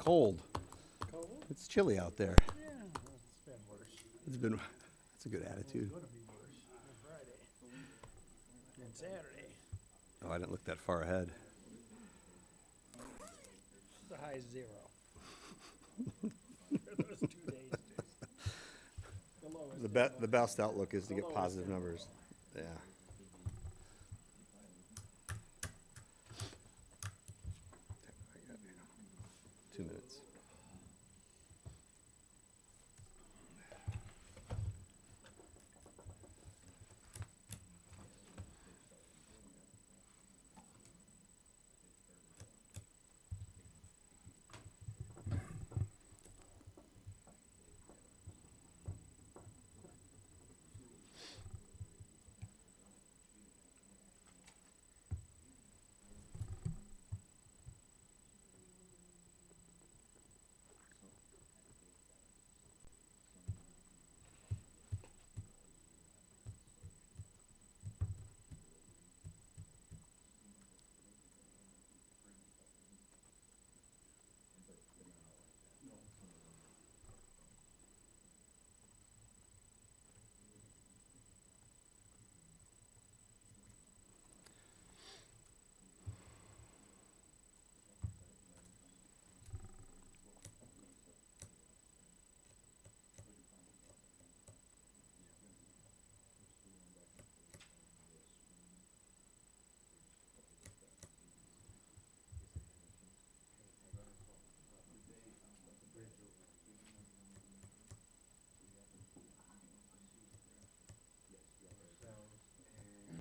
cold. Cold? It's chilly out there. Yeah, well, it's been worse. It's a good attitude. It's gonna be worse on Friday and Saturday. Oh, I didn't look that far ahead. The high is 0. For those 2 days, just. The lowest is The best outlook is to The get lowest positive is numbers. Yeah. I got 2 minutes.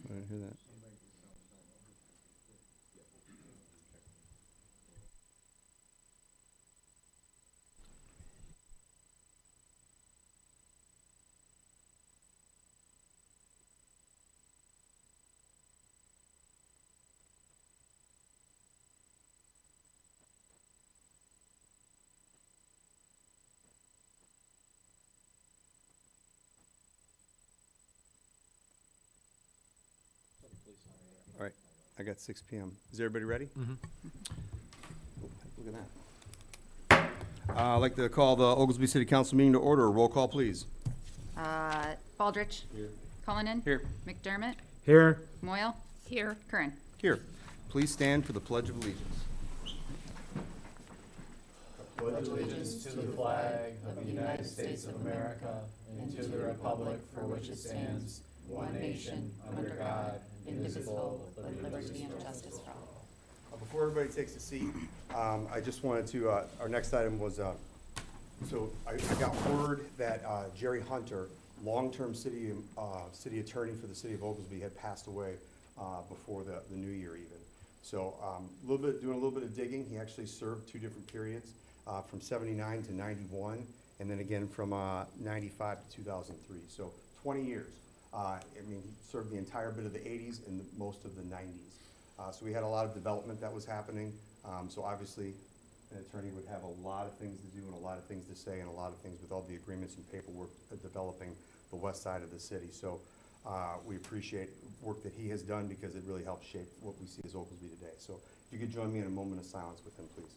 I didn't hear that. All right, I got 6 p.m. Is everybody ready? Mm-hmm. Look at that. I'd like to call the Oglesby City Council meeting to order. Roll call, please. Baldrich. Here. Cullinan. Here. McDermott. Here. Moyle. Here. Curran. Here. Please stand for the Pledge of Allegiance. Pledge allegiance to the flag of the United States of America and to the republic for which it stands, one nation, under God, indivisible, with liberty and justice for all. Before everybody takes a seat, I just wanted to, our next item was, so I got word that Jerry Hunter, long-term city attorney for the city of Oglesby, had passed away before the new year even. So doing a little bit of digging. He actually served 2 different periods, from 79 to 91, and then again from 95 to 2003. So 20 years. I mean, he served the entire bit of the 80s and most of the 90s. So we had a lot of development that was happening. So obviously, an attorney would have a lot of things to do and a lot of things to say and a lot of things with all the agreements and paperwork developing the west side of the city. So we appreciate work that he has done because it really helps shape what we see as Oglesby today. So if you could join me in a moment of silence with him, please.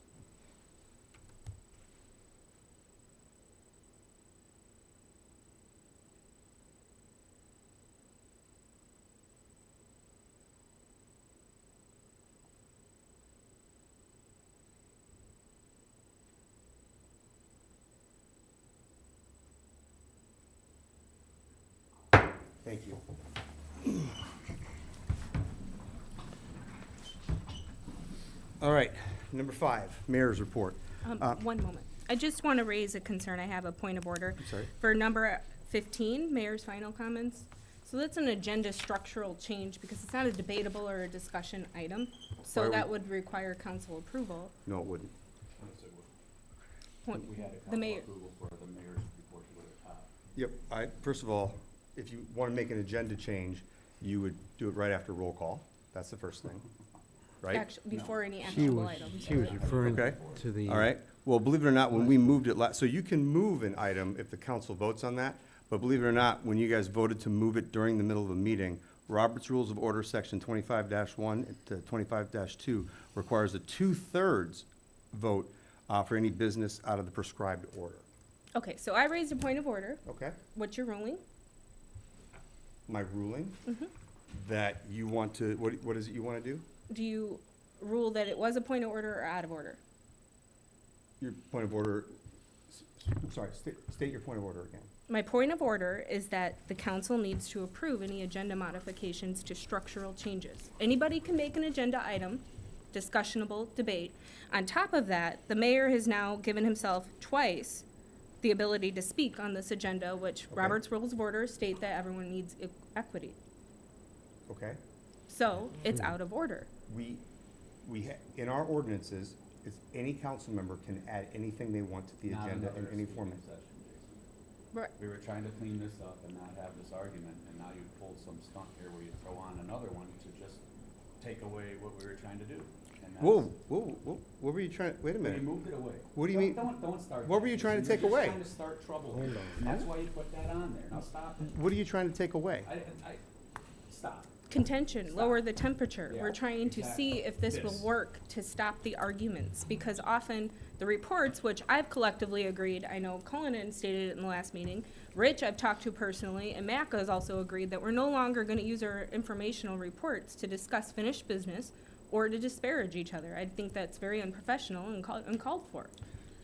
Thank you. All right, number 5, Mayor's Report. One moment. I just want to raise a concern. I have a point of order. I'm sorry. For number 15, Mayor's final comments. So that's an agenda structural change because it's not a debatable or a discussion item. Why So are that we- would require council approval. No, it wouldn't. Point- We had a The council mayor, approval for the mayor's report to go to the top. Yep, first of all, if you want to make an agenda change, you would do it right after roll call. That's the first thing, right? actually, before any She actual was, items. she was referring Okay. to the. All right, well, believe it or not, when we moved it so you can move an item if the council votes on that, but believe it or not, when you guys voted to move it during the middle of a meeting, Robert's Rules of Order, section 25-1 to 25-2 requires a 2/3 vote for any business out of the prescribed order. Okay, so I raised a point of order. Okay? What's your ruling? My ruling Mhm. that you want to, what is it you want to do? Do you rule that it was a point of order or out of order? Your point of order, I'm sorry, state your point of order again. My point of order is that the council needs to approve any agenda modifications to structural changes. Anybody can make an agenda item, discussionable, debate. On top of that, the mayor has now given himself twice the ability to speak on this agenda, which Okay. Robert's Rules of Order state that everyone needs equity. Okay? So it's out of order. In our ordinances, it's any council member can add anything they want to the Not agenda in another any speaking format. session, Jason. Right. We were trying to clean this up and not have this argument, and now you pulled some stunt here where you throw on another one to just take away what we were trying to do. And that's- Whoa, what were you trying, wait a We minute. moved it away. What do you mean? Don't start. What that, were you trying to Jason. take You're away? just trying to start trouble here, and that's why you put that on there. Now stop it. What are you trying to take away? Stop. Contention, lower the temperature. Yeah, We're trying to see if this will This. work to stop the arguments, because often the reports, which I've collectively agreed, I know Cullinan stated it in the last meeting, Rich I've talked to personally, and Macca has also agreed that we're no longer gonna use our informational reports to discuss finished business or to disparage each other. I think that's very unprofessional and uncalled for.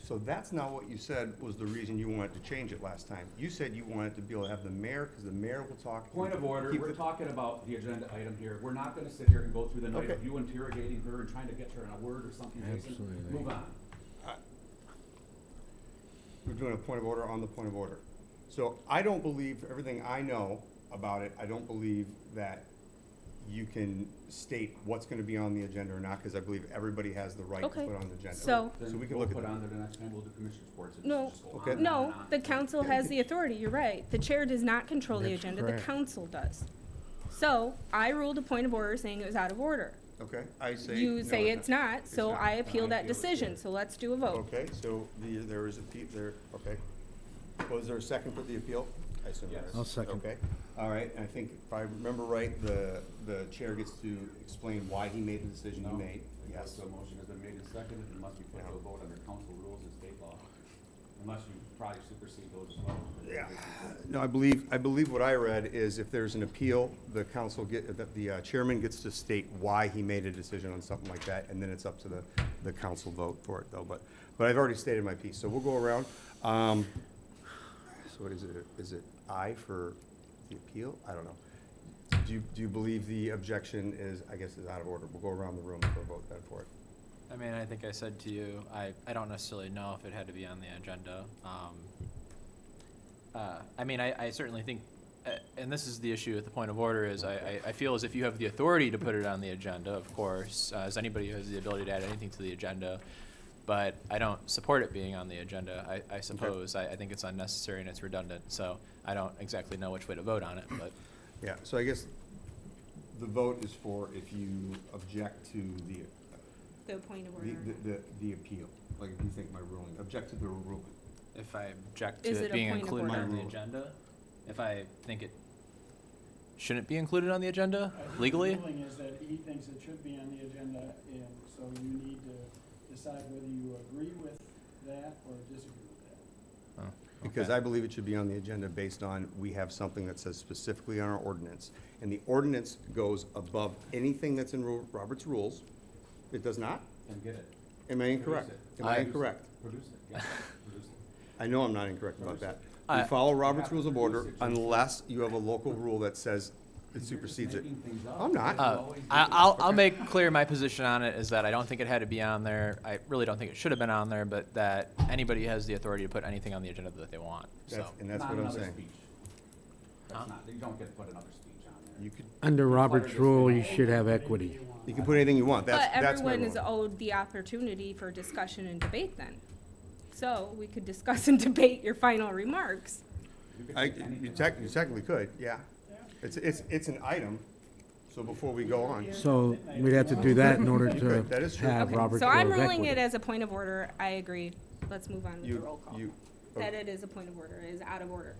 So that's not what you said was the reason you wanted to change it last time. You said you wanted to be able to have the mayor, because the mayor will talk. Point of order, keep we're the- talking about the agenda item here. We're not gonna sit here and go through the night Okay. of you interrogating her and trying to get her in a word or something, Jason. Absolutely. Move on. We're doing a point of order on the point of order. So I don't believe, everything I know about it, I don't believe that you can state what's gonna be on the agenda or not, because I believe everybody has the right to Okay. put on the agenda. So- Then we can we'll look at put that. on there the next time, we'll do commissioners' reports. and No, just go on Okay. and on No, and on. the council has the authority, you're right. The chair does not control the That's agenda, the correct. council does. So, I ruled a point of order saying it was out of order. Okay, I say. You no, say it's not, so not. I appeal I that feel it's decision, good. so let's do a vote. Okay, so there is there, okay. Was there a second for the appeal? I assume there Yes. is. I'll second. Okay, all right, and I think if I remember right, the chair gets to explain why he made the decision he No. made. Yes, Yes. the motion has been made and seconded, and must be put to a vote under council rules and state law. Unless you probably supersede those as well. Yeah, no, I believe what I read is if there's an appeal, the chairman gets to state why he made a decision on something like that, and then it's up to the council vote for it, though, but I've already stated my piece, so we'll go around. So what is it, aye for the appeal? I don't know. Do you believe the objection is out of order? We'll go around the room for a vote then for it. I mean, I think I said to you, I don't necessarily know if it had to be on the agenda. I mean, I certainly think, and this is the issue with the point of order, is I feel as if you have the authority to put it on the agenda, of course, as anybody who has the ability to add anything to the agenda, but I don't support it being on the agenda, I suppose. I think it's unnecessary and it's redundant, so I don't exactly know which way to vote on it, but. Yeah, so I guess the vote is for if you object to The point of order. the appeal, like if you think my ruling, object to the ruling. If I object Is to it it a being point of included order? on the agenda, if I think it shouldn't be included on the agenda I think legally, the ruling is that he thinks it should be on the agenda, and so you need to decide whether you agree with that or disagree with that. Because Okay. I believe it should be on the agenda based on, we have something that says specifically on our ordinance. And the ordinance goes above anything that's in Robert's rules. It does not? And get it. Am I incorrect? Produce it. Am I Produce it. incorrect? Produce it, yes, produce it. I know I'm not incorrect about that. We I- follow Robert's have to rules of produce order it, Jason. unless you have a local rule that says it You're just supersedes it. making things up. I'm not. You always do. I'll make clear my position on it is that I don't think it had to be on there. I really don't think it should have been on there, but that anybody has the authority to put anything on the agenda that they want, so. And that's Not what I'm another saying. speech. That's not, you don't get to put another speech on there. You could, Under Robert's rule, you should have equity. you can put anything you want. But That's my everyone is ruling. owed the opportunity for discussion and debate then. So, we could discuss and debate your final remarks. You could I, take anything you off tech, the you agenda. technically could, yeah. It's an item, so before we go on. So we'd have to do that in order You could, that to is true. have Okay, Robert's so rule I'm of ruling it equity. as a point of order, I agree. Let's move on with the roll call. You, That it is a point of order, it is out of order.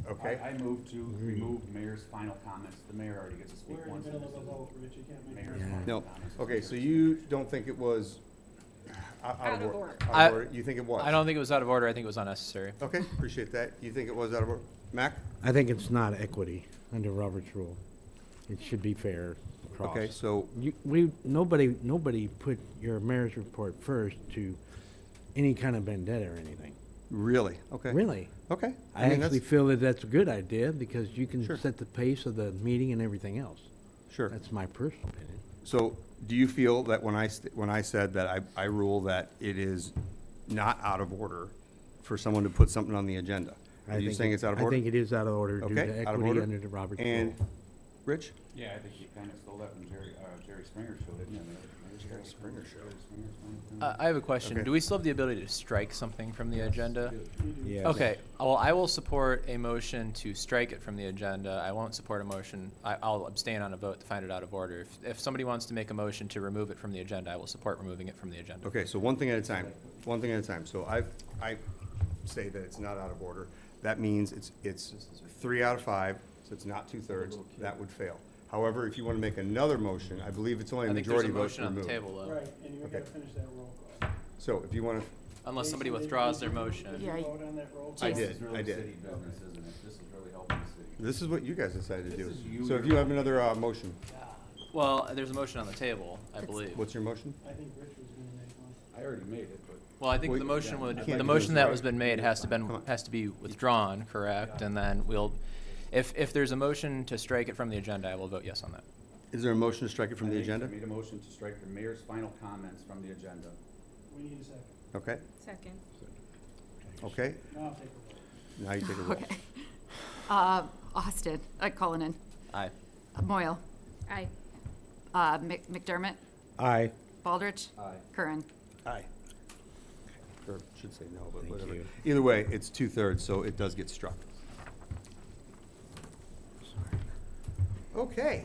okay. I move to remove mayor's final comments. The mayor already gets to speak We're in once. the and middle of this a is vote, Rich, you can't make. Mayor's Yeah. final No, comments. okay, so you don't think it was, Out of order. Out I- of order. You think it was? I don't think it was out of order. I think it was unnecessary. Okay, appreciate that. You think it was out of order? Mac? I think it's not equity under Robert's rule. It should be fair across. Okay, so, Nobody put your mayor's report first to any kind of vendetta or anything. really? Okay. Really. Okay. I mean, actually that's- feel that that's a good idea because you can Sure. set the pace of the meeting and everything else. Sure. That's my personal opinion. So, do you feel that when I said that I rule that it is not out of order for someone to put something on the agenda? Are you saying it's out of order? I think it is out of order due Okay, to out of equity order. under the Robert's rule. And, Rich? Yeah, I think you kind of stole that from Jerry Springer show, didn't you? Jerry Springer show. I have a question. Okay. Do we still have the ability to strike something from the agenda? You do. Yeah. Okay, well, I will support a motion to strike it from the agenda. I won't support a motion, I'll abstain on a vote to find it out of order. If somebody wants to make a motion to remove it from the agenda, I will support removing it from the agenda. Okay, so one thing at a time, So I say that it's not out of order. That means it's 3 out of 5, so it's not 2/3. That would fail. However, if you want to make another motion, I believe it's only I a think there's majority a vote motion to on the remove. table, though, Right, and you Okay. gotta finish that roll call. So if you want to, unless somebody Jason, withdraws did their you- motion. Did you Yeah, vote on that roll call? I This did, is really I did. city business, isn't it? This is really helping the city. this is what you guys decided to do. This is you. So if you have another motion, Well, there's a motion on the table, I believe. what's your motion? I think Rich was gonna make one. I already made it, but. Well, I think Well, the motion would, you can't the do motion this, that right? was been made has to Come on. be withdrawn, correct? And then we'll, if there's a motion to strike it from the agenda, I will vote yes on that. Is there a motion to strike it from I the think agenda? I made a motion to strike the mayor's final comments from the agenda. We need a second. Okay, Second. okay. Now I'll take a vote. Now you take a roll. Okay. Austin, Cullinan, Aye. Moyle, Aye. McDermott, Aye. Baldrich, Aye. Curran. Aye. Or should say no, but Thank whatever. you. Either way, it's 2/3, so it does get struck. Okay,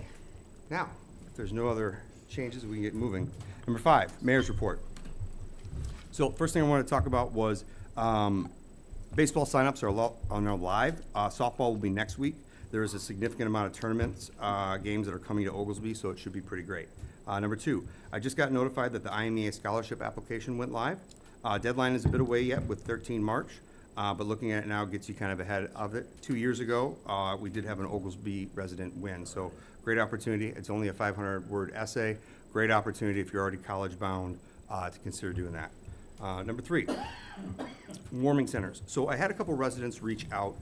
now, if there's no other changes, we can get moving. Number 5, mayor's report. So first thing I wanted to talk about was baseball signups are now live. Softball will be next week. There is a significant amount of tournaments, games that are coming to Oglesby, so it should be pretty great. Number 2, I just got notified that the IMEA scholarship application went live. Deadline is a bit away yet with 13 March, but looking at it now gets you kind of ahead of it. 2 years ago, we did have an Oglesby resident win, so great opportunity. It's only a 500-word essay. Great opportunity if you're already college-bound to consider doing that. Number 3, warming centers. So I had a couple residents reach out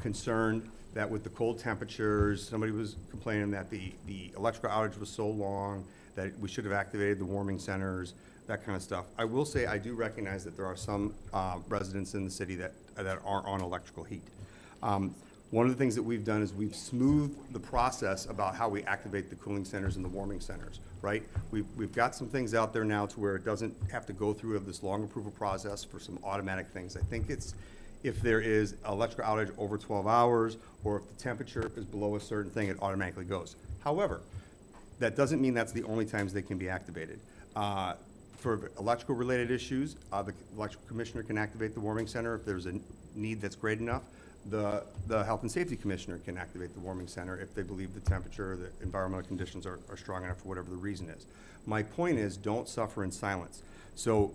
concerned that with the cold temperatures, somebody was complaining that the electrical outage was so long that we should have activated the warming centers, that kind of stuff. I will say I do recognize that there are some residents in the city that are on electrical heat. One of the things that we've done is we've smoothed the process about how we activate the cooling centers and the warming centers, right? We've got some things out there now to where it doesn't have to go through this long approval process for some automatic things. I think it's if there is electrical outage over 12 hours or if the temperature is below a certain thing, it automatically goes. However, that doesn't mean that's the only times they can be activated. For electrical related issues, the electrical commissioner can activate the warming center if there's a need that's great enough. The health and safety commissioner can activate the warming center if they believe the temperature or the environmental conditions are strong enough for whatever the reason is. My point is, don't suffer in silence. So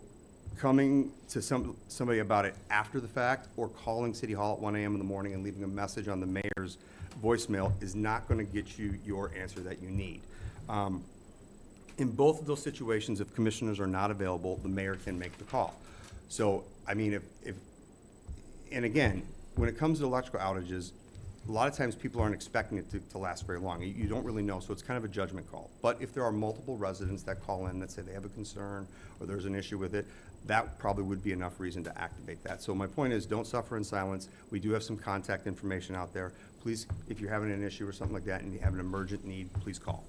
coming to somebody about it after the fact or calling City Hall at 1 a.m. in the morning and leaving a message on the mayor's voicemail is not going to get you your answer that you need. In both of those situations, if commissioners are not available, the mayor can make the call. So, I mean, and again, when it comes to electrical outages, a lot of times people aren't expecting it to last very long. You don't really know, so it's kind of a judgment call. But if there are multiple residents that call in that say they have a concern or there's an issue with it, that probably would be enough reason to activate that. So my point is, don't suffer in silence. We do have some contact information out there. Please, if you're having an issue or something like that and you have an emergent need, please call.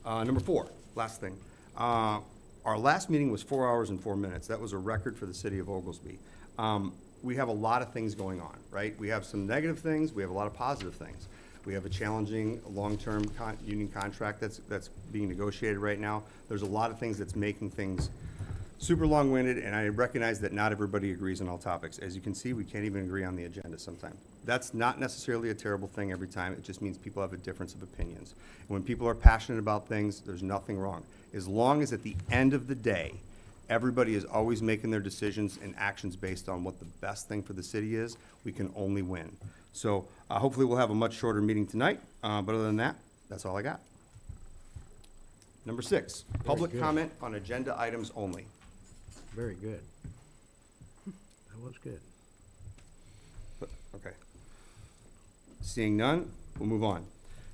Number 4, last thing. Our last meeting was 4 hours and 4 minutes. That was a record for the city of Oglesby. We have a lot of things going on, right? We have some negative things. We have a lot of positive things. We have a challenging long-term union contract that's being negotiated right now. There's a lot of things that's making things super long-winded, and I recognize that not everybody agrees on all topics. As you can see, we can't even agree on the agenda sometimes. That's not necessarily a terrible thing every time. It just means people have a difference of opinions. And when people are passionate about things, there's nothing wrong. As long as at the end of the day, everybody is always making their decisions and actions based on what the best thing for the city is, we can only win. So hopefully we'll have a much shorter meeting tonight, but other than that, that's all I got. Number 6, public good. comment on agenda items only. Very good. That was good. Okay. Seeing none, we'll move on.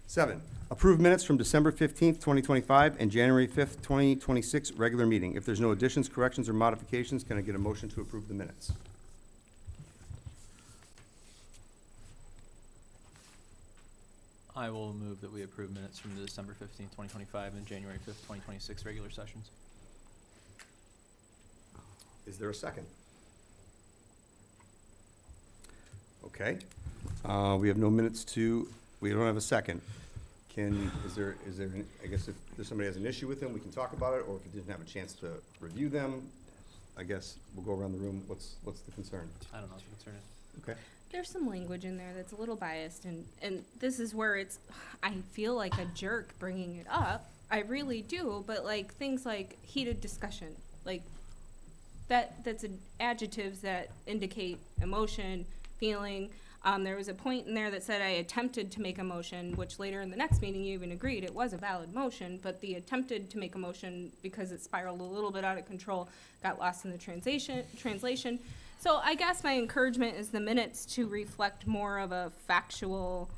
7, approve minutes from December 15th, 2025, and January 5th, 2026, regular meeting. If there's no additions, corrections, or modifications, can I get a motion to approve the minutes? I will move that we approve minutes from the December 15th, 2025 and January 5th, 2026 regular sessions. Is there a second? Okay. We have no minutes to, we don't have a second. Is there, I guess if there's somebody has an issue with them, we can talk about it, or if you didn't have a chance to review them, I guess we'll go around the room. What's the concern? I don't know what the concern is. Okay. There's some language in there that's a little biased, and this is where I feel like a jerk bringing it up. I really do, but like things like heated discussion, like that's adjectives that indicate emotion, feeling. There was a point in there that said I attempted to make a motion, which later in the next meeting you even agreed it was a valid motion, but the attempted to make a motion, because it spiraled a little bit out of control, got lost in the translation. So I guess my encouragement is the minutes to reflect more of a factual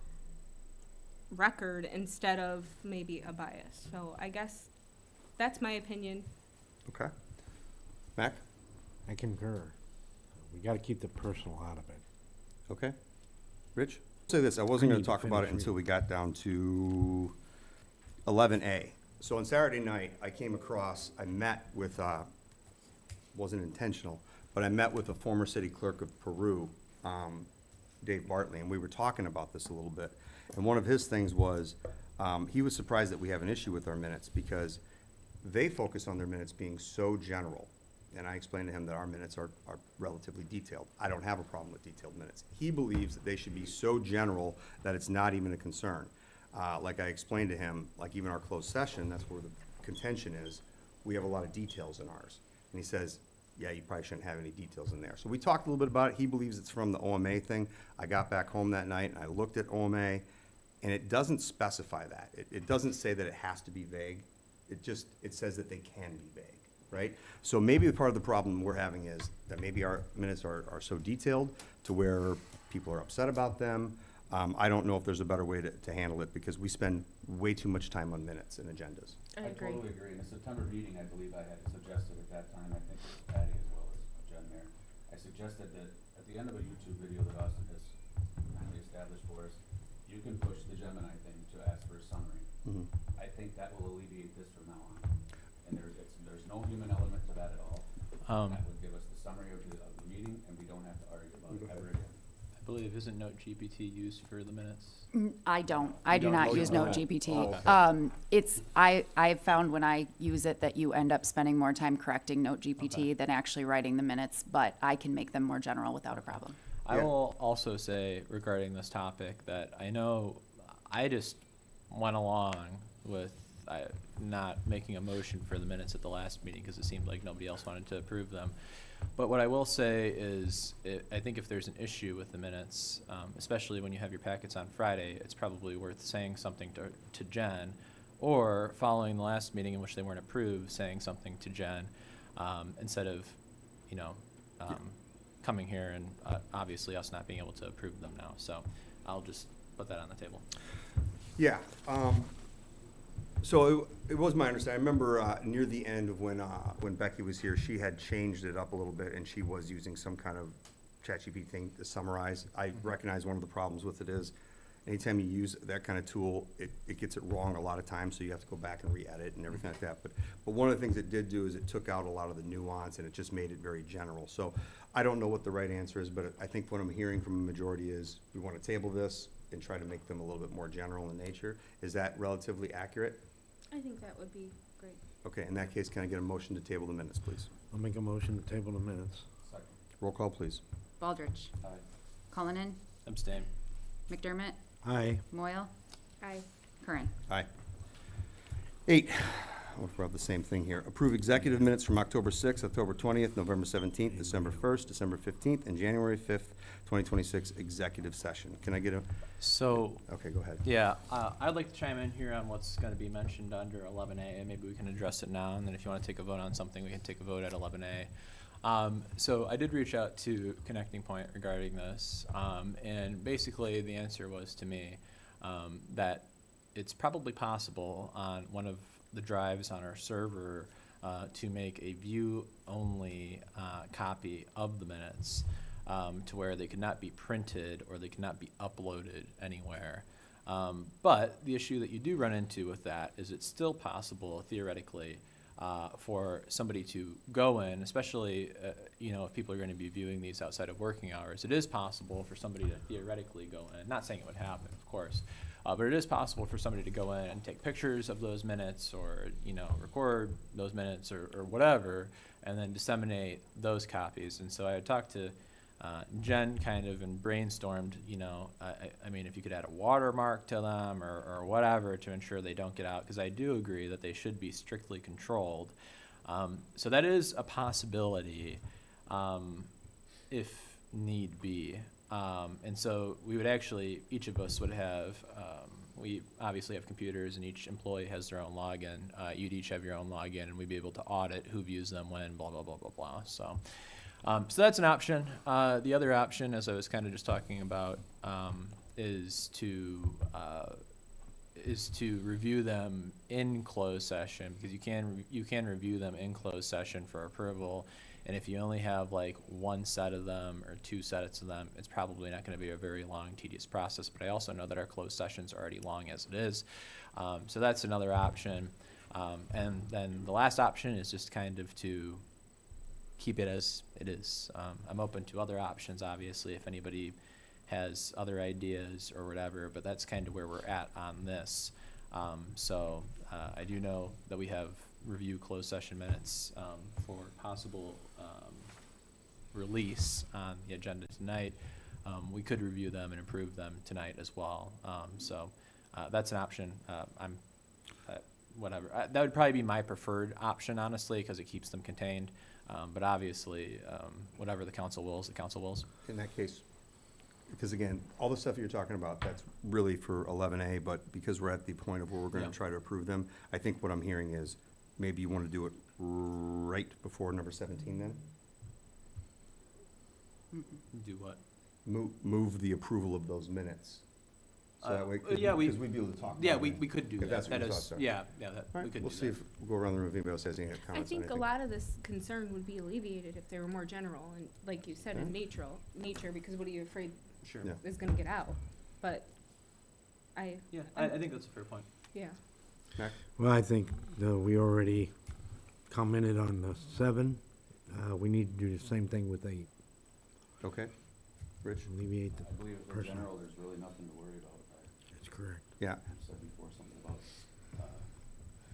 record instead of maybe a bias. So I guess that's my opinion. Okay. Mac? I concur. We gotta keep the personal out of it. Okay. Rich? Say this, I wasn't I gonna need to talk about it finish until we got down to 11A. So on Saturday night, I came across, I met with, wasn't intentional, but I met with a former city clerk of Peru, Dave Bartley, and we were talking about this a little bit. And one of his things was, he was surprised that we have an issue with our minutes because they focus on their minutes being so general. And I explained to him that our minutes are relatively detailed. I don't have a problem with detailed minutes. He believes that they should be so general that it's not even a concern. Like I explained to him, like even our closed session, that's where the contention is, we have a lot of details in ours. And he says, yeah, you probably shouldn't have any details in there. So we talked a little bit about it. He believes it's from the OMA thing. I got back home that night and I looked at OMA, and it doesn't specify that. It doesn't say that it has to be vague. It says that they can be vague. Right? So maybe part of the problem we're having is that maybe our minutes are so detailed to where people are upset about them. I don't know if there's a better way to handle it because we spend way too much time on minutes and agendas. I agree. totally agree. In the September meeting, I believe I had suggested at that time, I think it was Patty as well as Jen there, I suggested that at the end of a YouTube video that Austin has kindly established for us, you can push the Gemini thing to ask for a summary. Mhm. I think that will alleviate this from now on. And there's no human element to that at all. That would give us the summary of the meeting, and we don't have to argue about it ever again. I believe, isn't Note GPT used for the minutes? I don't. I do don't? not Oh, you use don't? Note GPT. Oh, okay. I've found when I use it that you end up spending more time correcting Note GPT Okay. than actually writing the minutes, but I can make them more general without a problem. I Yeah. will also say regarding this topic that I know I just went along with not making a motion for the minutes at the last meeting because it seemed like nobody else wanted to approve them. But what I will say is I think if there's an issue with the minutes, especially when you have your packets on Friday, it's probably worth saying something to Jen, or following the last meeting in which they weren't approved, saying something to Jen, instead of, coming here and obviously us not being able to approve them now. So I'll just put that on the table. Yeah. So it was my understanding. I remember near the end of when Becky was here, she had changed it up a little bit, and she was using some kind of ChatGPT thing to summarize. I recognize one of the problems with it is anytime you use that kind of tool, it gets it wrong a lot of times, so you have to go back and re-edit and everything like that. But one of the things it did do is it took out a lot of the nuance, and it just made it very general. So I don't know what the right answer is, but I think what I'm hearing from the majority is we want to table this and try to make them a little bit more general in nature. Is that relatively accurate? I think that would be great. Okay, in that case, can I get a motion to table the minutes, please? I'll make a motion to table the minutes. Second. Roll call, please. Baldridge. Aye. Cullinan. Abstain. McDermott. Aye. Moyle. Aye. Curran. Aye. 8, wonder if we'll have the same thing here. Approve executive minutes from October 6th, October 20th, November 17th, December 1st, December 15th, and January 5th, 2026 executive session. Can I get a, So, okay, go ahead. yeah, I'd like to chime in here on what's gonna be mentioned under 11A, and maybe we can address it now, and then if you wanna take a vote on something, we can take a vote at 11A. So I did reach out to Connecting Point regarding this, and basically the answer was to me, that it's probably possible on one of the drives on our server, to make a view-only, copy of the minutes, to where they could not be printed or they could not be uploaded anywhere. But the issue that you do run into with that is it's still possible theoretically for somebody to go in, especially if people are going to be viewing these outside of working hours. It is possible for somebody to theoretically go in. Not saying it would happen, of course, but it is possible for somebody to go in and take pictures of those minutes, or record those minutes, or whatever, and then disseminate those copies. And so I talked to Jen kind of and brainstormed, I mean, if you could add a watermark to them or whatever to ensure they don't get out, because I do agree that they should be strictly controlled. So that is a possibility, if need be. And so we would actually, each of us would have, we obviously have computers and each employee has their own login. You'd each have your own login and we'd be able to audit who views them when, blah, blah, blah, blah, blah. So that's an option. The other option, as I was kind of just talking about, is to review them in closed session, because you can review them in closed session for approval. And if you only have like one set of them or two sets of them, it's probably not going to be a very long, tedious process. But I also know that our closed sessions are already long as it is. So that's another option. And then the last option is just kind of to keep it as it is. I'm open to other options, obviously, if anybody has other ideas or whatever, but that's kind of where we're at on this. So I do know that we have review closed session minutes for possible release on the agenda tonight. We could review them and approve them tonight as well. So that's an option. Whatever. That would probably be my preferred option, honestly, because it keeps them contained. But obviously, whatever the council wills, the council wills. In that case, because again, all the stuff you're talking about, that's really for 11A, but because we're at the point of where we're going to Yeah. try to approve them, I think what I'm hearing is maybe you want to do it right before number 17 then? Do what? Move the approval of those minutes. So that way, yeah, because we'd be able to talk about Yeah, it. we could do If that. that's what That your is, thoughts are. yeah, All we right, could we'll do see that. if, we'll go around the room if anybody else has any comments I on think a anything. lot of this concern would be alleviated if they were more general and, like you said, in nature, because what are you afraid Sure. Yeah. is gonna get out? But Yeah, I think that's a fair point. yeah. Mac? Well, I think we already commented on the 7. We need to do the same thing with 8. Okay. Rich? Alleviate the I believe if we're person. general, there's really nothing to worry about. That's correct. Yeah. I said before something about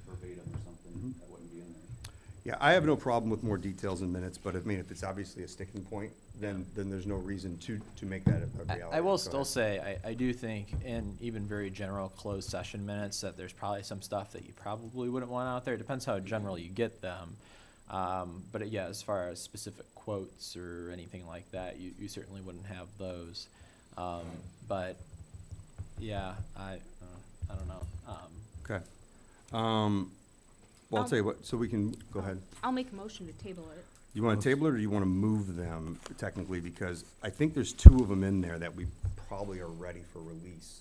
verbatim or something, that wouldn't be in there. Yeah, I have no problem with more details in minutes, but I mean, if it's obviously a sticking point, then there's no reason to make that a reality. I will Go still ahead. say, I do think in even very general closed session minutes that there's probably some stuff that you probably wouldn't want out there. It depends how general you get them. But yeah, as far as specific quotes or anything like that, you certainly wouldn't have those. But yeah, I don't know. Okay. Well, I'll tell you what, so we can, go ahead. I'll make a motion to table it. You want to table it, or do you want to move them technically? Because I think there's 2 of them in there that we probably are ready for release.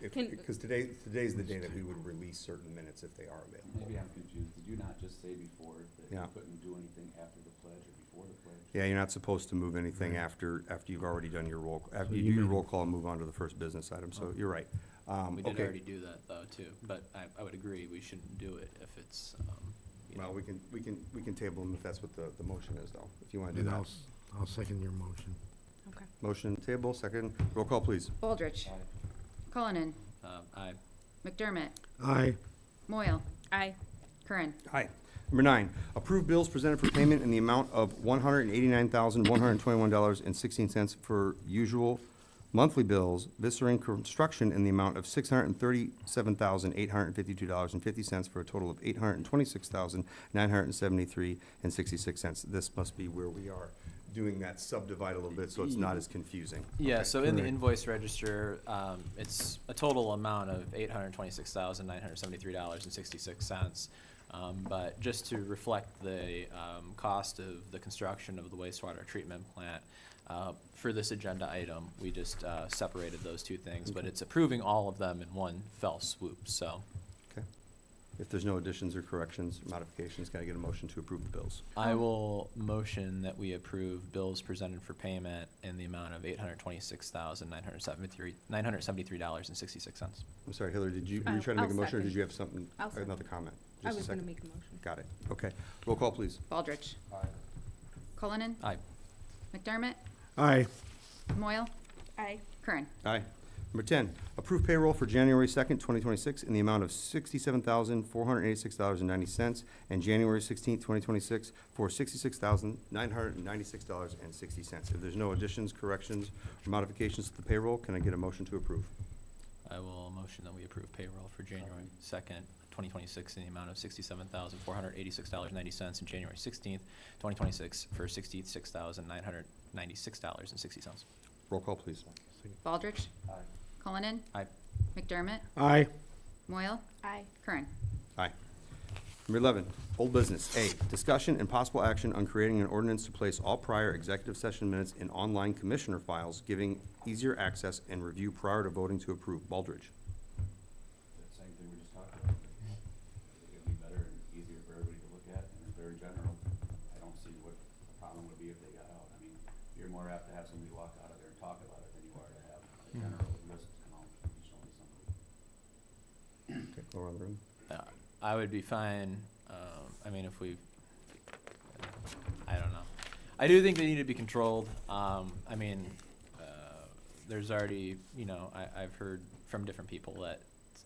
Because today's the day that we would release certain minutes if they are available. Maybe I'm confused. Did you not just say before that Yeah. you couldn't do anything after the pledge or before the pledge? Yeah, you're not supposed to move anything after you've already done your roll, after So you you do your mean- roll call and move on to the first business item, so you're right. We did Okay. already do that though too, but I would agree we shouldn't do it if it's, Well, we can table them if that's what the motion is, though, if you want to do And that. I'll second your motion. Okay. Motion table, second, roll call, please. Baldrige. Cullinan. I McDermott. Aye. Moyle. Aye. Curran. Aye. Number 9, approve bills presented for payment in the amount of $189,121.16 for usual Monthly bills, Vissering Construction in the amount of $637,852.50 for a total of $826,973.66. This must be where we are doing that subdivide a little bit, so it's not as confusing. Yeah, Okay. so in the Correct. invoice register, it's a total amount of $826,973.66. But just to reflect the cost of the construction of the wastewater treatment plant, for this agenda item, we just separated those two things, but it's approving all of them in one fell swoop, so. Okay. If there's no additions or corrections, modifications, can I get a motion to approve the bills? I will motion that we approve bills presented for payment in the amount of $826,973.66. I'm sorry, Hillary, were you I'll- trying to make a I'll motion, or did second. you have something, I'll second. another comment? I Just a was gonna second. make a motion. Got it, okay. Roll call, please. Baldridge. Aye. Cullinan. Aye. McDermott. Aye. Moyle. Aye. Curran. Aye. Number 10, approve payroll for January 2nd, 2026 in the amount of $67,486.90 and January 16th, 2026 for $66,996.60. If there's no additions, corrections, or modifications to the payroll, can I get a motion to approve? I will motion that we approve payroll for January 2nd, 2026 in the amount of $67,486.90 and January 16th, 2026 for $66,996.60. Roll call, please. Baldridge. Aye. Cullinan. Aye. McDermott. Aye. Moyle. Aye. Curran. Aye. Number 11, old business. A, discussion and possible action on creating an ordinance to place all prior executive session minutes in online commissioner files, giving easier access and review prior to voting to approve. Baldridge. That same thing we just talked about. I think it'd be better and easier for everybody to look at, and it's very general. I don't see what the problem would be if they got out. I mean, you're more apt to have somebody walk out of there and talk about it than you are to have a general list come out and be shown to somebody. Okay, go around the room. I would be fine, I mean, if we, I don't know. I do think they need to be controlled. I mean, there's already, you know, I've heard from different people that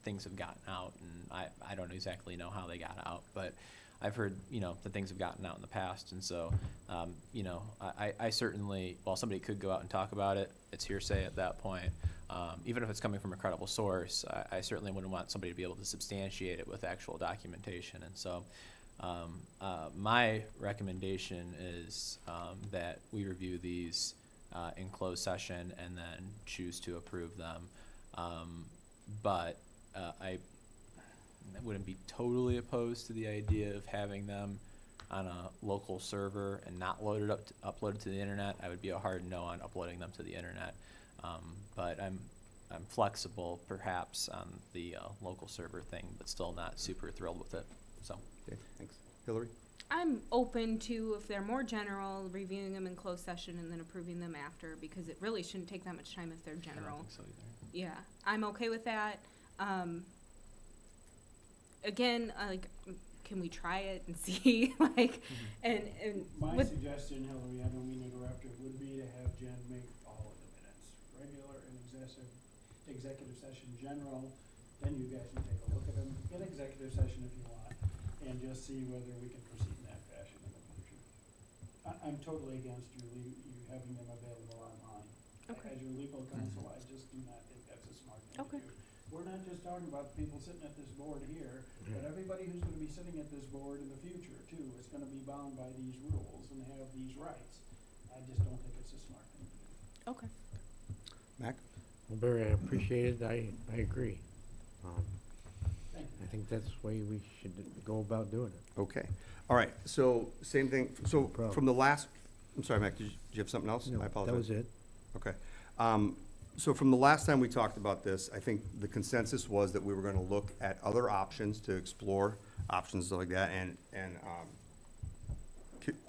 things have gotten out, and I don't exactly know how they got out, but I've heard, you know, that things have gotten out in the past, and so, you know, I certainly, while somebody could go out and talk about it, it's hearsay at that point. Even if it's coming from a credible source, I certainly wouldn't want somebody to be able to substantiate it with actual documentation, and so, my recommendation is, that we review these, in closed session and then choose to approve them. But, I wouldn't be totally opposed to the idea of having them on a local server and not uploaded to the internet. I would be a hard no on uploading them to the internet. But I'm flexible perhaps on the local server thing, but still not super thrilled with it, so. Okay, thanks. Hillary? I'm open to, if they're more general, reviewing them in closed session and then approving them after, because it really shouldn't take that much time if they're I don't general. think so either. Yeah, I'm okay with that. Again, like, can we try it and see, like, and My with, suggestion, Hillary, I don't mean to interrupt you, would be to have Jen make all of the minutes, regular and executive session general, then you guys can take a look at them in executive session if you want, and just see whether we can proceed in that fashion in the future. I'm totally against you having them available online. Okay. As your legal counsel, I just do not think that's a smart thing to Okay. do. We're not just talking about the people sitting at this board here, but everybody who's gonna be sitting at this board in the future too, is gonna be bound by these rules and have these rights. I just don't think it's a smart thing to do. okay. Mac? Well, Barry, I appreciate it. I agree. Thank you. I think that's the way we should go about doing it. Okay. All right, so same thing, so problem. from the last, I'm sorry, Mac, did you have something else? No, I apologize. that was it. Okay. So from the last time we talked about this, I think the consensus was that we were gonna look at other options to explore options like that, and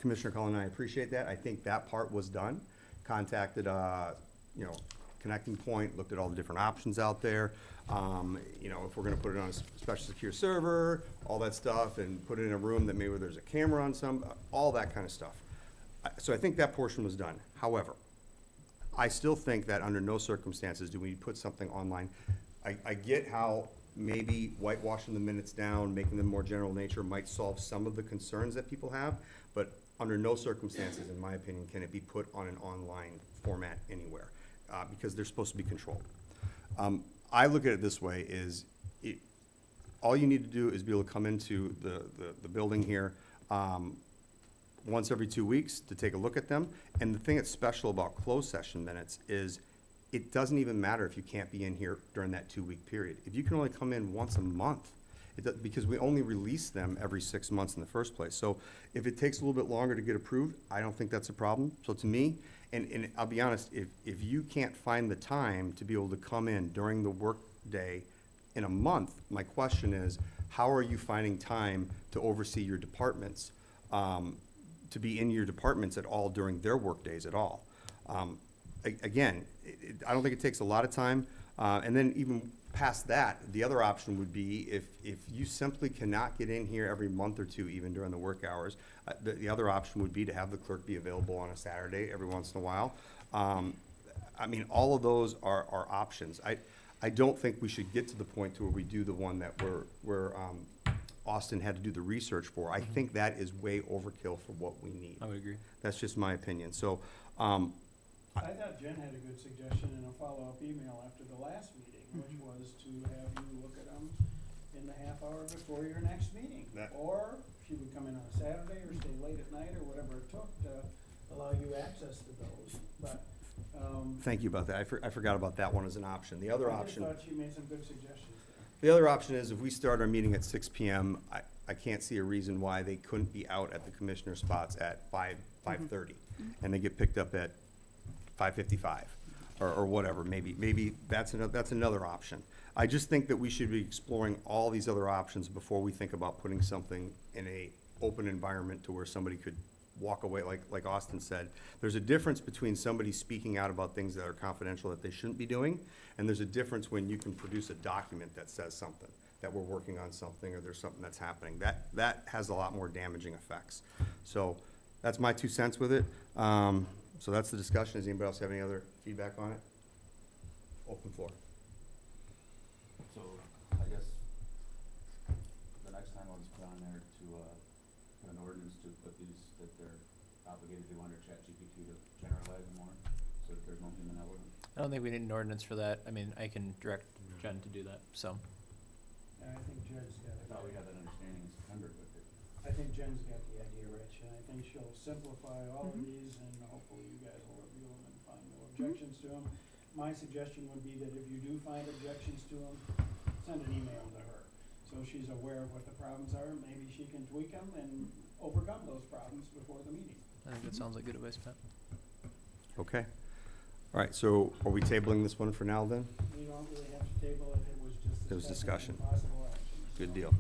Commissioner Cullen, I appreciate that. I think that part was done. Contacted, you know, Connecting Point, looked at all the different options out there. You know, if we're gonna put it on a special secure server, all that stuff, and put it in a room that maybe there's a camera on all that kind of stuff. So I think that portion was done. However, I still think that under no circumstances do we put something online. I get how maybe whitewashing the minutes down, making them more general nature might solve some of the concerns that people have, but under no circumstances, in my opinion, can it be put on an online format anywhere. because they're supposed to be controlled. I look at it this way, all you need to do is be able to come into the building here once every 2 weeks to take a look at them. And the thing that's special about closed session minutes is it doesn't even matter if you can't be in here during that 2-week period. If you can only come in once a month, because we only release them every 6 months in the first place. So if it takes a little bit longer to get approved, I don't think that's a problem. So to me, and I'll be honest, if you can't find the time to be able to come in during the work day in a month, my question is, how are you finding time to oversee your departments, to be in your departments at all during their work days at all? Again, I don't think it takes a lot of time. And then even past that, the other option would be if you simply cannot get in here every month or two, even during the work hours, the other option would be to have the clerk be available on a Saturday every once in a while. I mean, all of those are options. I don't think we should get to the point to where we do the one that where Austin had to do the research for. I think that is way overkill for what we need. I would agree. That's just my opinion. So, I thought Jen had a good suggestion in a follow-up email after the last meeting, which was to have you look at them in the half hour before your next meeting. Or she would come in on a Saturday or stay late at night or whatever it took to allow you access to those. But, thank you about that. I forgot about that one as an option. The other I just option. thought she made some good suggestions there. The other option is if we start our meeting at 6 PM, I can't see a reason why they couldn't be out at the commissioner spots at 5:30. And they get picked up at 5:55 or whatever. Maybe that's another option. I just think that we should be exploring all these other options before we think about putting something in a open environment to where somebody could walk away, like Austin said. There's a difference between somebody speaking out about things that are confidential that they shouldn't be doing, and there's a difference when you can produce a document that says something, that we're working on something or there's something that's happening. That has a lot more damaging effects. So that's my 2 cents with it. So that's the discussion. Does anybody else have any other feedback on it? Open floor. So, I guess, the next time I'll just put on there to, put an ordinance to put these, that they're obligated to do under ChatGPT to generalize them more, so that there's no human element. I don't think we need an ordinance for that. I mean, I can direct Jen to do that, so. And I think Jen's got I it. thought we had that understanding in September, but I think Jen's got the idea, Rich, and I think she'll simplify all of these, and hopefully you guys will review them and find no objections to them. My suggestion would be that if you do find objections to them, send an email to her, so she's aware of what the problems are, maybe she can tweak them and overcome those problems before the meeting. I think that sounds like good advice, Pat. Okay. All right, so are we tabling this one for now then? We don't really have to table it, it was just It was discussion. and possible action. Good so deal.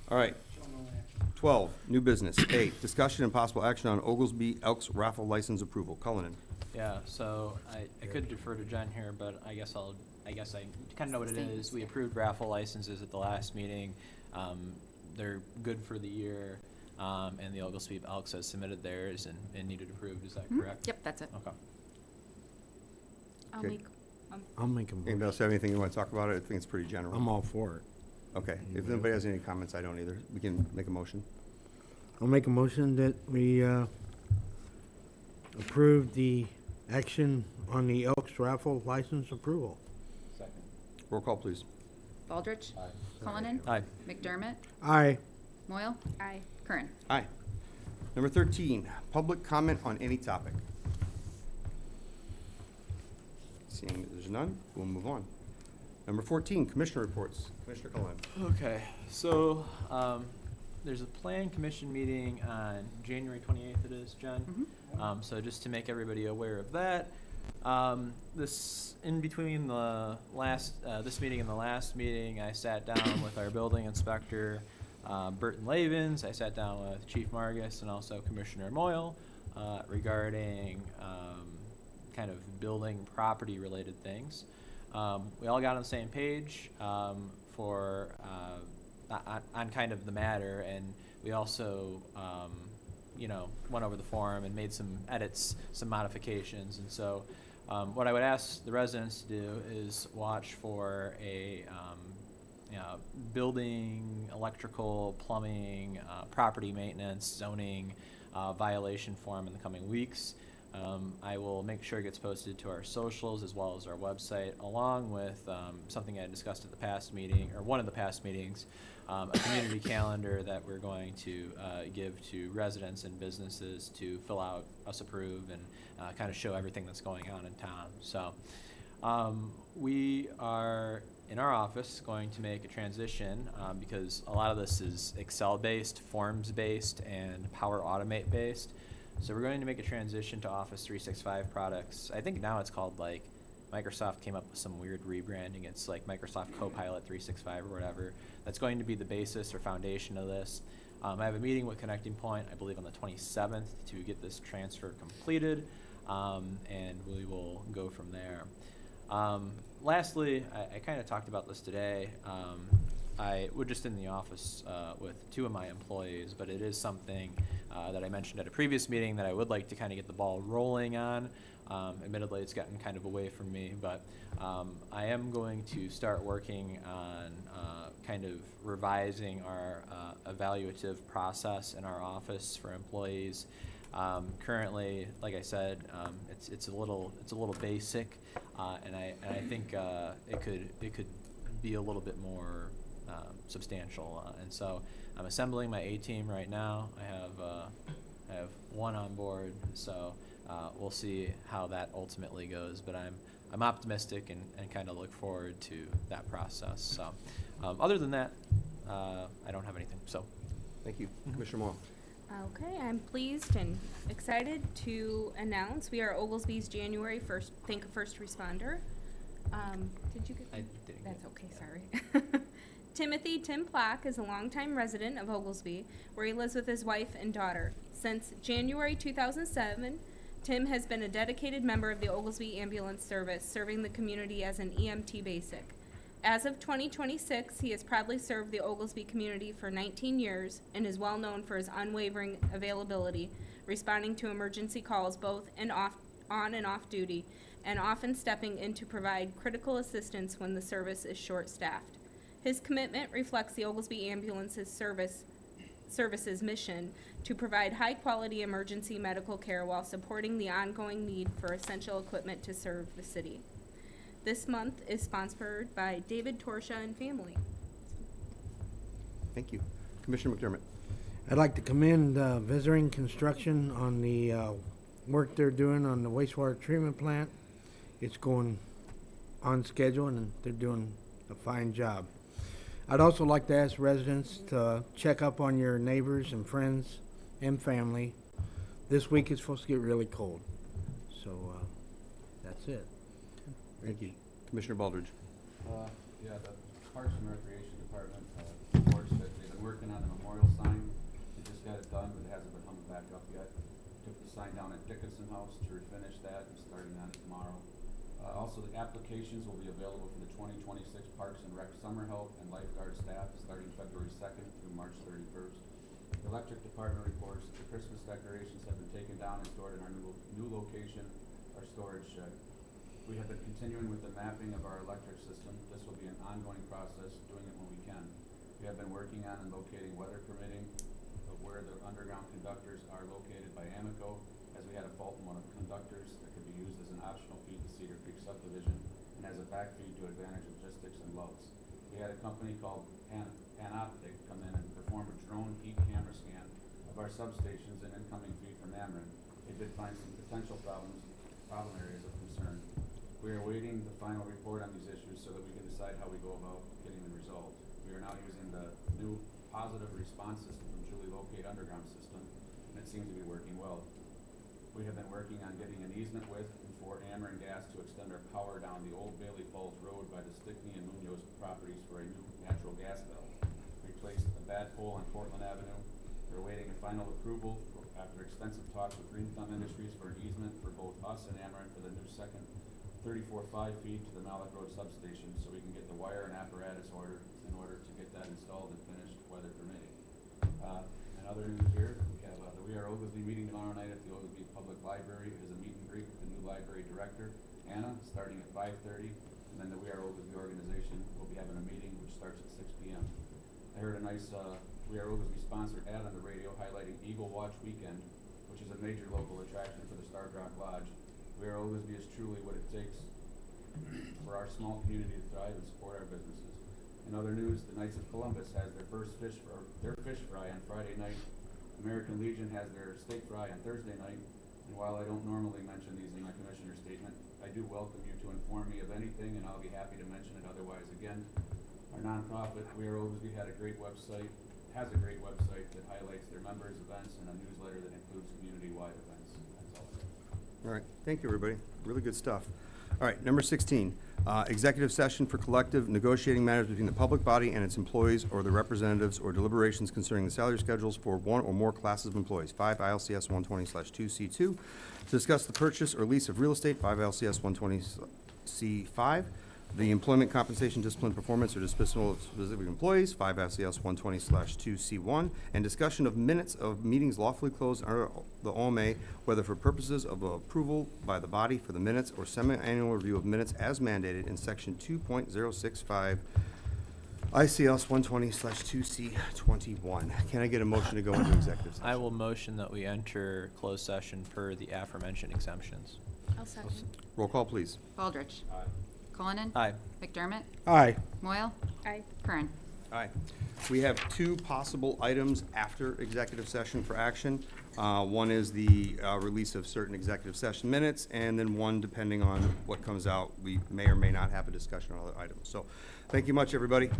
All right. Show no action. 12, new business. 8, discussion and possible action on Oglesby Elks raffle license approval. Cullinan. Yeah, so I could defer to Jen here, but I guess I kind of know what it is. We approved raffle licenses at the last meeting. They're good for the year, and the Oglesby Elks has submitted theirs and needed approved. Is that correct? Yep, that's it. Okay. I'll Okay. make, I'll make a Anybody motion. else have anything you want to talk about? I think it's pretty general. I'm all for it. Okay, if anybody has any comments, I don't either. We can make a motion. I'll make a motion that we approve the action on the Elks raffle license approval. second. Roll call, please. Baldridge. Aye. Cullinan. Aye. McDermott. Aye. Moyle. aye. Curran. Aye. Number 13, public comment on any topic. Seeing that there's none, we'll move on. Number 14, commissioner reports. Commissioner Cullinan. Okay, so there's a plan commission meeting on January 28th. It is, Jen. So just to make everybody aware of that, this in between the last this meeting and the last meeting, I sat down with our building inspector, Burton Lavens. I sat down with Chief Margus and also Commissioner Moyle regarding kind of building property related things. We all got on the same page for on kind of the matter, and we also went over the form and made some edits, some modifications. And so what I would ask the residents to do is watch for a building, electrical, plumbing, property maintenance, zoning violation form in the coming weeks. I will make sure it gets posted to our socials as well as our website, along with something I discussed at the past meeting, or one of the past meetings, a community calendar that we're going to give to residents and businesses to fill out, us approve, and kind of show everything that's going on in town. So we are, in our office, going to make a transition because a lot of this is Excel-based, forms-based, and Power Automate-based. So we're going to make a transition to Office 365 products. I think now it's called, like, Microsoft came up with some weird rebranding. It's like Microsoft Copilot 365 or whatever. That's going to be the basis or foundation of this. I have a meeting with Connecting Point, I believe on the 27th, to get this transfer completed, and we will go from there. Lastly, I kind of talked about this today. We're just in the office with two of my employees, but it is something that I mentioned at a previous meeting that I would like to kind of get the ball rolling on. Admittedly, it's gotten kind of away from me, but I am going to start working on kind of revising our evaluative process in our office for employees. Currently, like I said, it's a little basic, and I think it could be a little bit more substantial. And so I'm assembling my A team right now. I have one on board, so we'll see how that ultimately goes. But I'm optimistic and kind of look forward to that process. So other than that, I don't have anything. So Thank you. Commissioner Morrow. Okay, I'm pleased and excited to announce we are Oglesby's January 1st Think of First Responder. Did you get I that? didn't That's get okay, it, yeah. sorry. Tim Plack is a longtime resident of Oglesby, where he lives with his wife and daughter. Since January 2007, Tim has been a dedicated member of the Oglesby Ambulance Service, serving the community as an EMT basic. As of 2026, he has proudly served the Oglesby community for 19 years and is well known for his unwavering availability, responding to emergency calls both on and off duty, and often stepping in to provide critical assistance when the service is short-staffed. His commitment reflects the Oglesby Ambulance's service's mission to provide high-quality emergency medical care while supporting the ongoing need for essential equipment to serve the city. This month is sponsored by David Torsha and family. Thank you. Commissioner McDermott. I'd like to commend Vissering Construction on the work they're doing on the wastewater treatment plant. It's going on schedule, and they're doing a fine job. I'd also like to ask residents to check up on your neighbors and friends and family. This week is supposed to get really cold. So that's it. Thank you. Commissioner Baldridge. Yeah, the Parks and Recreation Department reports that they've been working on the memorial sign. They just got it done, but it hasn't been hung back up yet. Took the sign down at Dickinson House to refinish that and starting on it tomorrow. Also, the applications will be available for the 2026 Parks and Rec Summer Help and Lifeguard staff starting February 2nd through March 31st. The Electric Department reports that the Christmas decorations have been taken down and stored in our new location, our storage shed. We have been continuing with the mapping of our electric system. This will be an ongoing process, doing it when we can. We have been working on and locating weather permitting of where the underground conductors are located by Amico, as we had a fault in one of the conductors that could be used as an optional feed to Cedar Creek subdivision and as a back feed to Advantage Logistics and Loves. We had a company called Panoptic come in and perform a drone heat camera scan of our substations and incoming feed from Ameren. They did find some potential problem areas of concern. We are awaiting the final report on these issues so that we can decide how we go about getting them resolved. We are now using the new positive response system from Julie Locate Underground System, and it seems to be working well. We have been working on getting an easement with and for Ameren Gas to extend our power down the old Bailey Falls Road by the Stickney and Munoz properties for a new natural gas belt. Replaced a bad pole on Portland Avenue. We're awaiting a final approval after extensive talks with Green Thumb Industries for an easement for both us and Ameren for the new second 34.5 feet to the Malik Road substation, so we can get the wire and apparatus ordered in order to get that installed and finished, weather permitting. And other news here, we have the We Are Oglesby meeting tomorrow night at the Oglesby Public Library. It is a meet and greet with the new library director, Anna, starting at 5:30, and then the We Are Oglesby organization will be having a meeting which starts at 6 p.m. I heard a nice We Are Oglesby sponsored ad on the radio highlighting Eagle Watch Weekend which is a major local attraction for the Starved Rock Lodge. Where Oglesby is truly what it takes for our small community to thrive and support our businesses. In other news, the Knights of Columbus has their fish fry on Friday night. American Legion has their steak fry on Thursday night. And while I don't normally mention these in my commissioner statement, I do welcome you to inform me of anything, and I'll be happy to mention it otherwise again. Our nonprofit, We Are Oglesby, has a great website that highlights their members' events and a newsletter that includes community-wide events. That's all I have. All right, thank you, everybody. Really good stuff. All right, number 16, executive session for collective negotiating matters between the public body and its employees or the representatives, or deliberations concerning the salary schedules for one or more classes of employees. 5 ILCS 120/2C2, to discuss the purchase or lease of real estate. 5 ILCS 120C5, the employment compensation, discipline, performance, or dismissal of specific employees. 5 ILCS 120/2C1, and discussion of minutes of meetings lawfully closed under the OMA, whether for purposes of approval by the body for the minutes or semi-annual review of minutes as mandated in section 2.065 ICLS 120/2C21. Can I get a motion to go into executive session? I will motion that we enter closed session per the aforementioned exemptions. I'll second. Roll call, please. Baldridge. Aye. Cullinan. Aye. McDermott. Aye. Moyle. Aye. Curran. Aye. We have two possible items after executive session for action. One is the release of certain executive session minutes, and then one, depending on what comes out, we may or may not have a discussion on other items. So, thank you much, everybody.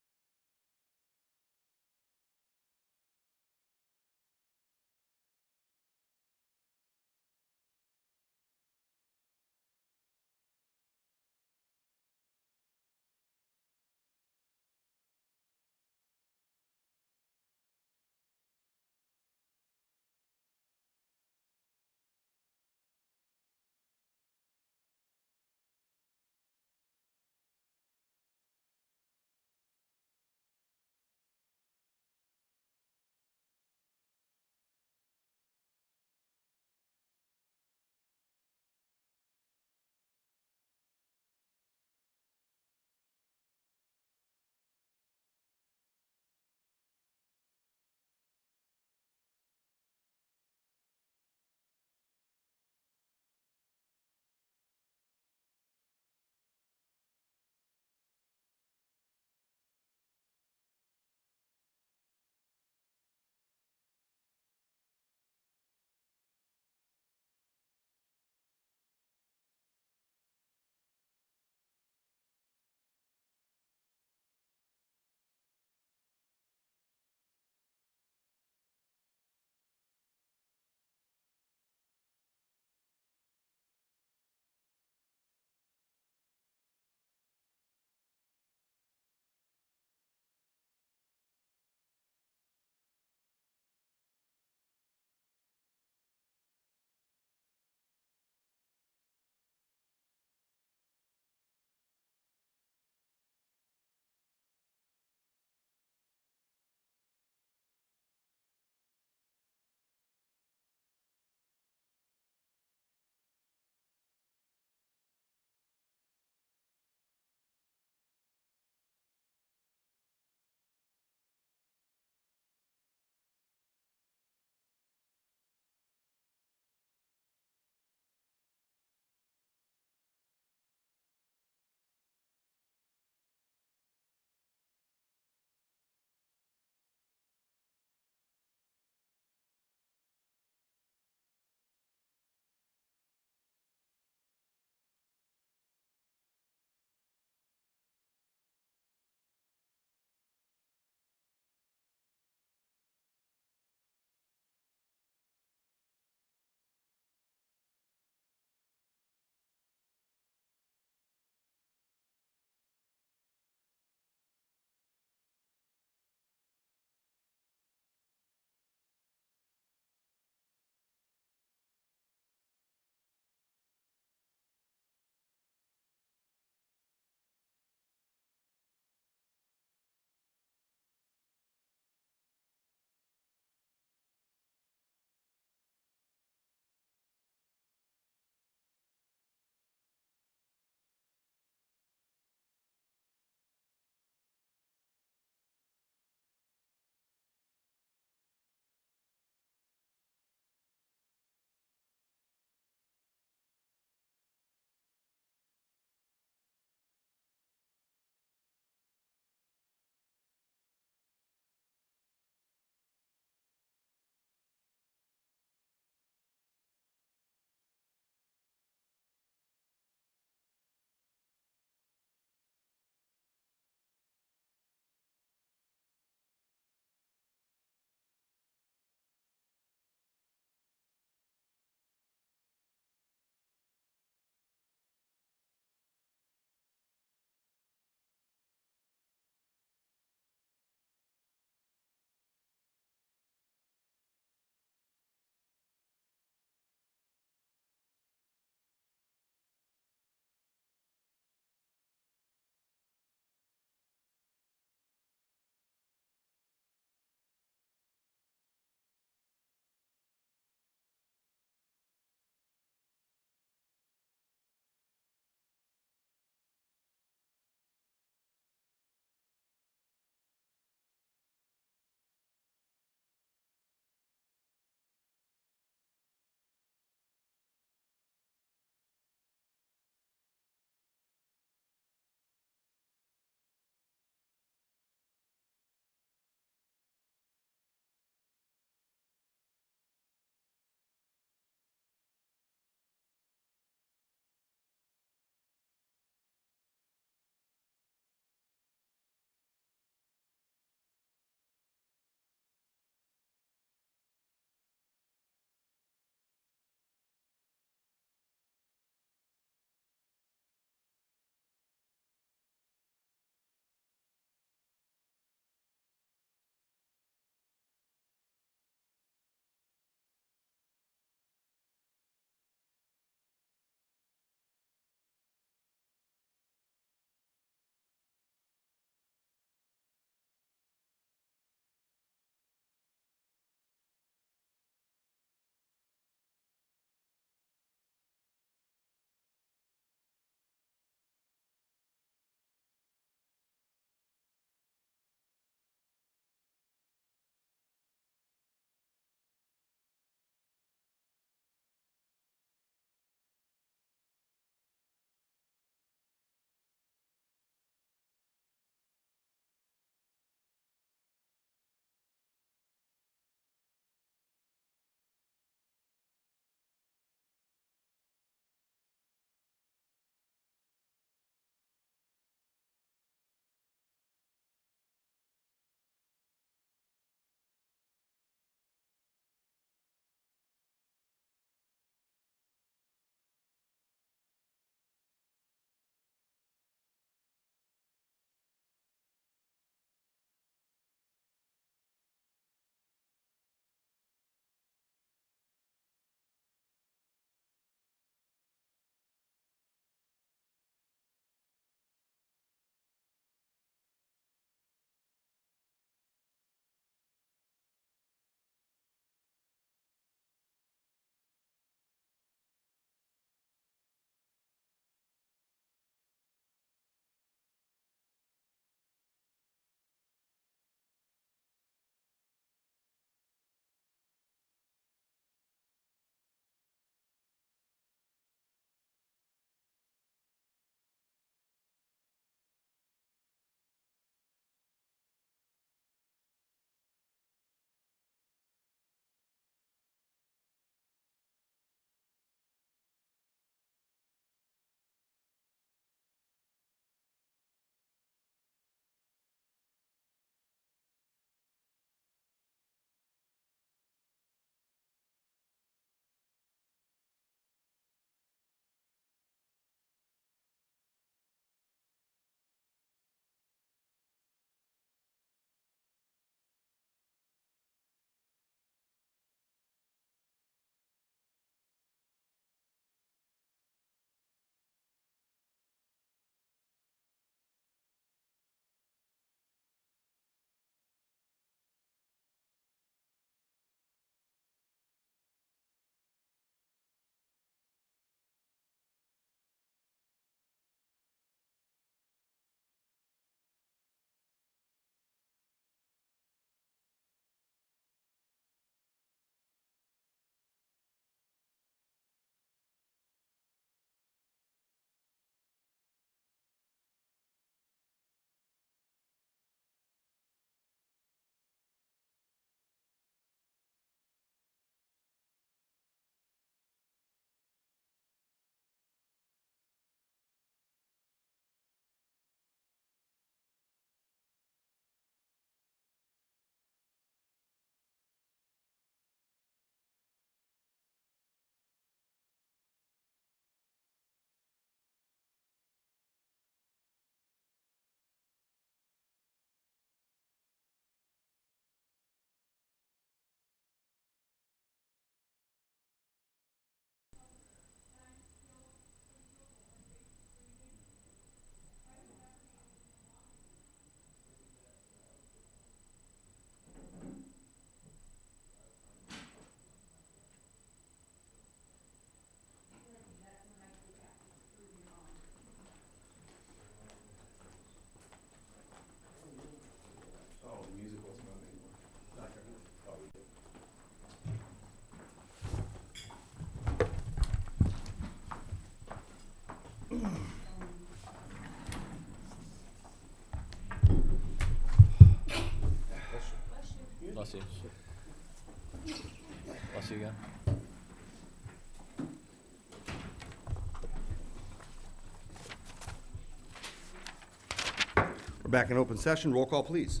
We're back in open session. Roll call, please.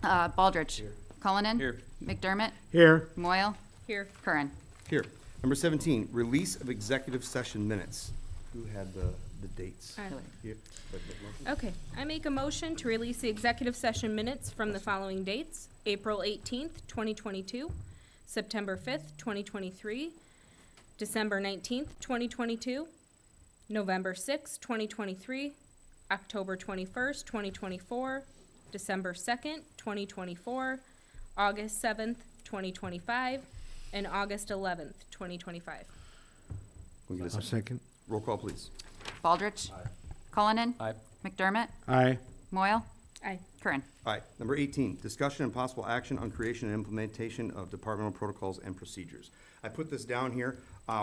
Baldridge. Cullinan. Here. McDermott. Here. Moyle. Here. Curran. Here. Number 17, release of executive session minutes. Who had the dates? I- Here. Okay, I make a motion to release the executive session minutes from the following dates: April 18th, 2022, September 5th, 2023, December 19th, 2022, November 6th, 2023, October 21st, 2024, December 2nd, 2024, August 7th, 2025, and August 11th, 2025. Can we get a I'll second? second. Roll call, please. Baldridge. Cullinan. Aye. McDermott. Aye. Moyle. Aye. Curran. Aye. Number 18, discussion and possible action on creation and implementation of departmental protocols and procedures. I put this down here.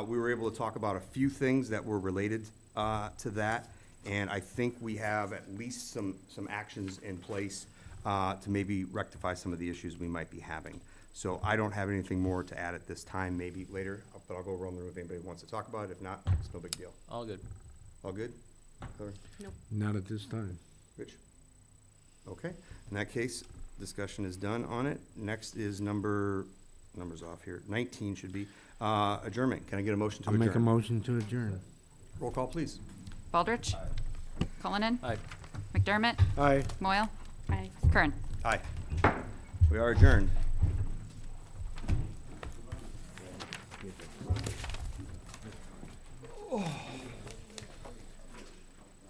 We were able to talk about a few things that were related to that, and I think we have at least some actions in place to maybe rectify some of the issues we might be having. So I don't have anything more to add at this time, maybe later, but I'll go around the room if anybody wants to talk about it. If not, it's no big deal. All good. All good? Heather? Not at this time. Rich? Okay, in that case, discussion is done on it. Next is numbers off here, 19 should be, adjournment. Can I get a motion to I'll adjourn? make a motion to adjourn. Roll call, please. Baldridge. Cullinan. Aye. McDermott. Aye. Moyle. Aye. Curran. Aye. We are adjourned.